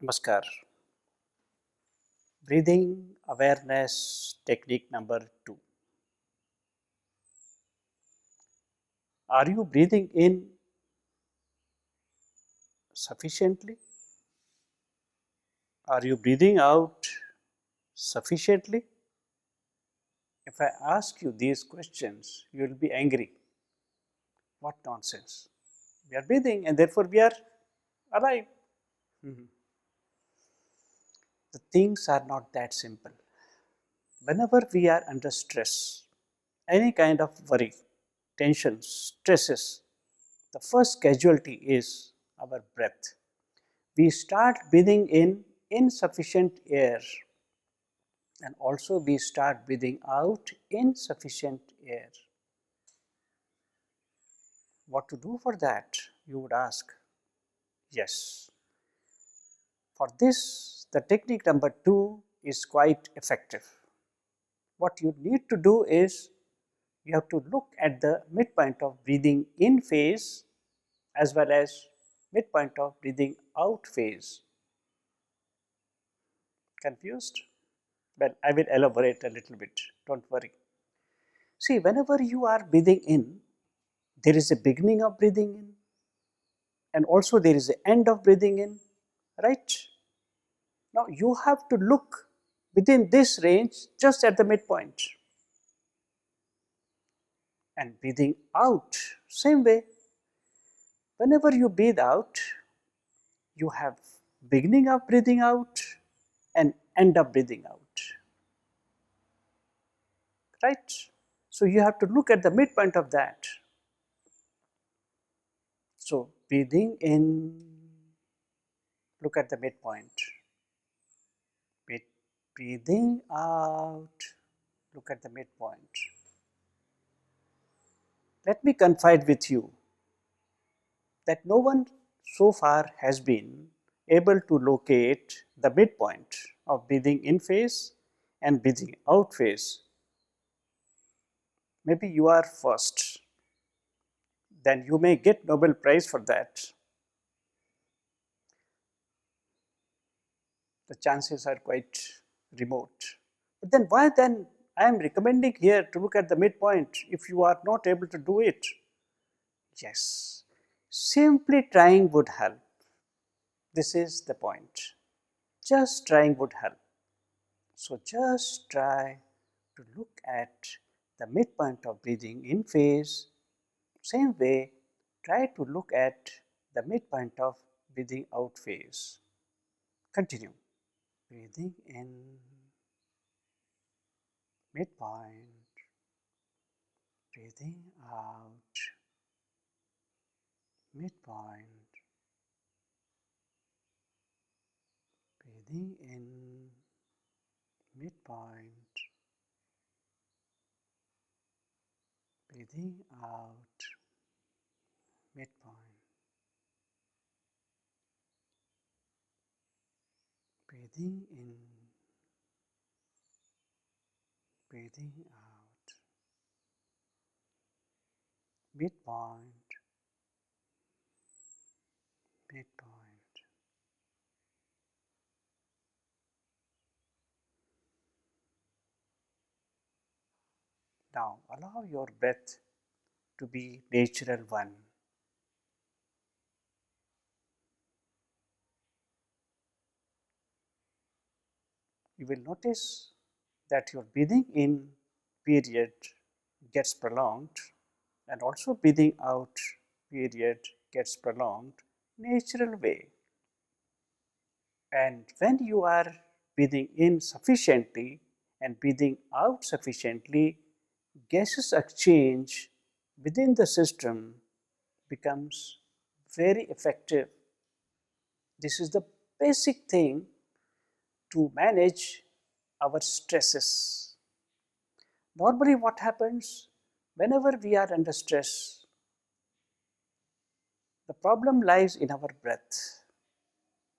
Namaskar. Breathing awareness technique number 2. Are you breathing in sufficiently? Are you breathing out sufficiently? If I ask you these questions, you will be angry. What nonsense. We are breathing and therefore we are alive. Mhm. The things are not that simple. Whenever we are under stress, any kind of worry, tension, stresses, the first casualty is our breath. We start breathing in insufficient air and also we start breathing out insufficient air. What to do for that, you would ask? Yes. For this, the technique number 2 is quite effective. What you need to do is you have to look at the midpoint of breathing in phase as well as midpoint of breathing out phase. Confused? Well, I will elaborate a little bit, don't worry. See, whenever you are breathing in, there is a beginning of breathing in and also there is an end of breathing in, right? Now, you have to look within this range just at the midpoint. And breathing out, same way. Whenever you breathe out, you have beginning of breathing out and end of breathing out, right? So, you have to look at the midpoint of that. So, breathing in, look at the midpoint. Breathing out, look at the midpoint. Let me confide with you that no one so far has been able to locate the midpoint of breathing in phase and breathing out phase. Maybe you are first, then you may get Nobel Prize for that. The chances are quite remote. But then why then I am recommending here to look at the midpoint if you are not able to do it? Yes, simply trying would help. This is the point. Just trying would help. So just try to look at the midpoint of breathing in phase. Same way, try to look at the midpoint of breathing out phase. Continue. Breathing in, midpoint, breathing out, midpoint, breathing in, midpoint, breathing out, midpoint, breathing in, breathing out, midpoint, midpoint. Now allow your breath to be natural one. You will notice that your breathing in period gets prolonged and also breathing out period gets prolonged natural way. And when you are breathing in sufficiently and breathing out sufficiently, gases exchange within the system becomes very effective. This is the basic thing to manage our stresses. Normally what happens whenever we are under stress, the problem lies in our breath,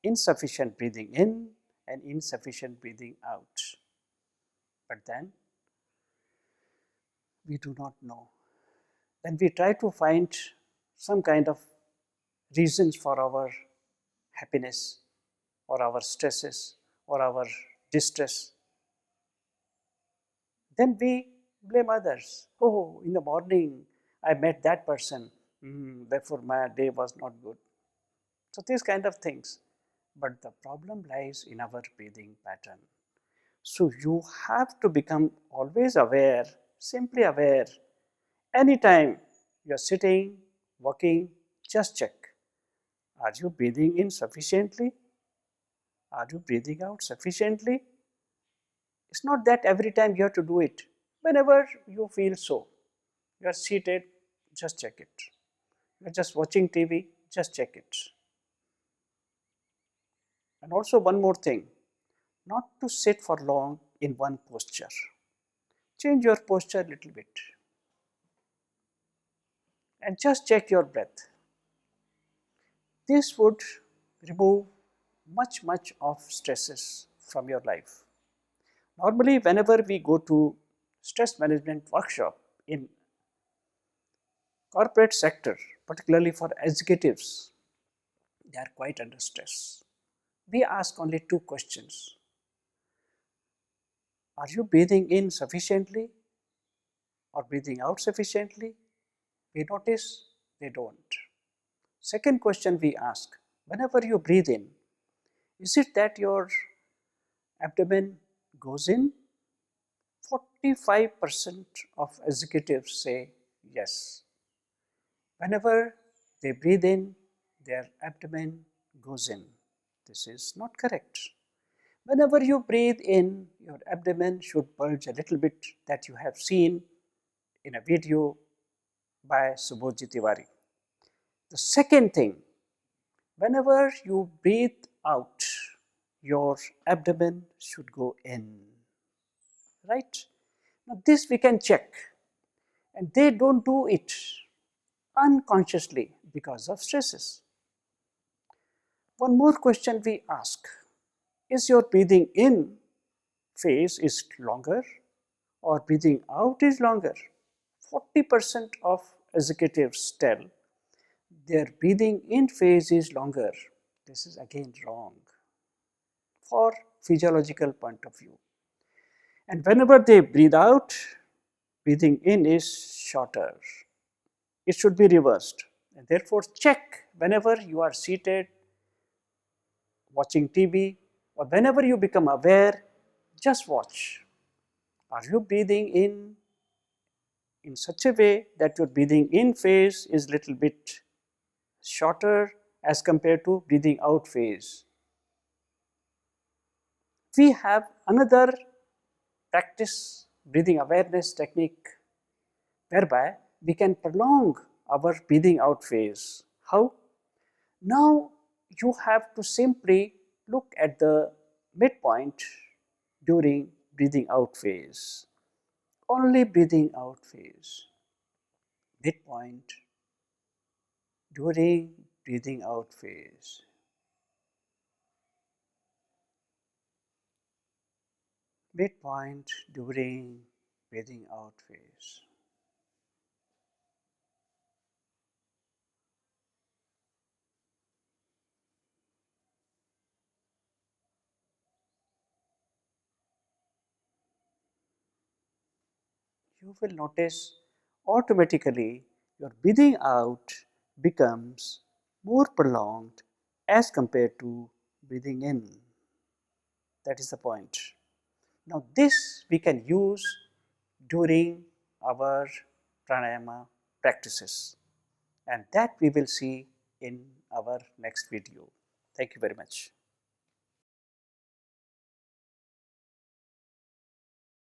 insufficient breathing in and insufficient breathing out. But then we do not know. Then we try to find some kind of reasons for our happiness. or our stresses or our distress, then we blame others. Oh, in the morning I met that person, therefore my day was not good. So these kind of things. But the problem lies in our breathing pattern. So you have to become always aware, simply aware. Anytime you are sitting, walking, just check. Are you breathing in sufficiently? Are you breathing out sufficiently? It's not that every time you have to do it. Whenever you feel so, you are seated, just check it. You are just watching TV, just check it. And also one more thing, not to sit for long in one posture. Change your posture a little bit and just check your breath. This would remove much of stresses from your life. Normally, whenever we go to stress management workshop in corporate sector, particularly for executives, they are quite under stress. We ask only two questions. Are you breathing in sufficiently or breathing out sufficiently? We notice they don't. Second question we ask, whenever you breathe in, is it that your abdomen goes in? 45% of executives say yes. Whenever they breathe in, their abdomen goes in. This is not correct. Whenever you breathe in, your abdomen should bulge a little bit, that you have seen in a video by Subodhji Tiwari. The second thing, whenever you breathe out, your abdomen should go in, right? Now this we can check, and they don't do it unconsciously because of stresses. One more question we ask, is your breathing in phase is longer or breathing out is longer? 40% of executives tell their breathing in phase is longer. This is again wrong for physiological point of view. And whenever they breathe out, breathing in is shorter. It should be reversed. And therefore, check whenever you are seated, watching TV, or whenever you become aware, just watch. Are you breathing in such a way that your breathing in phase is little bit shorter as compared to breathing out phase? We have another practice, breathing awareness technique, whereby we can prolong our breathing out phase. How? Now you have to simply look at the midpoint during breathing out phase. Only breathing out phase. Midpoint during breathing out phase. Midpoint during breathing out phase. You will notice automatically your breathing out becomes more prolonged as compared to breathing in. That is the point. Now this we can use during our pranayama practices, and that we will see in our next video. Thank you very much.